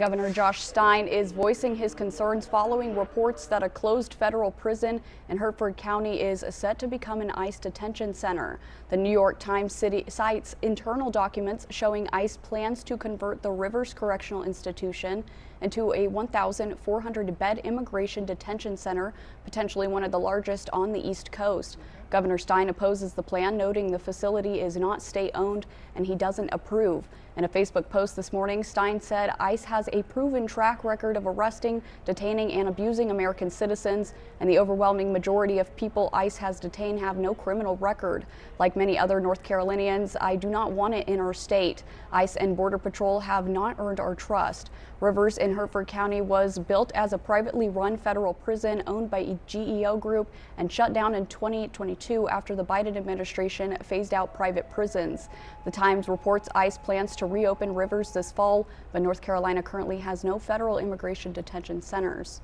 Governor Josh Stein is voicing his concerns following reports that a closed federal prison in Hertford County is set to become an ICE detention center. The New York Times cites internal documents showing ICE plans to convert the Rivers Correctional Institution into a 1,400-bed immigration detention center, potentially one of the largest on the East Coast. Governor Stein opposes the plan, noting the facility is not state-owned and he doesn't approve. In a Facebook post this morning, Stein said ICE has a proven track record of arresting, detaining, and abusing American citizens, and the overwhelming majority of people ICE has detained have no criminal record. Like many other North Carolinians, I do not want it in our state. ICE and Border Patrol have not earned our trust. Rivers in Hertford County was built as a privately run federal prison owned by a GEO group and shut down in 2022 after the Biden administration phased out private prisons. The Times reports ICE plans to reopen Rivers this fall, but North Carolina currently has no federal immigration detention centers.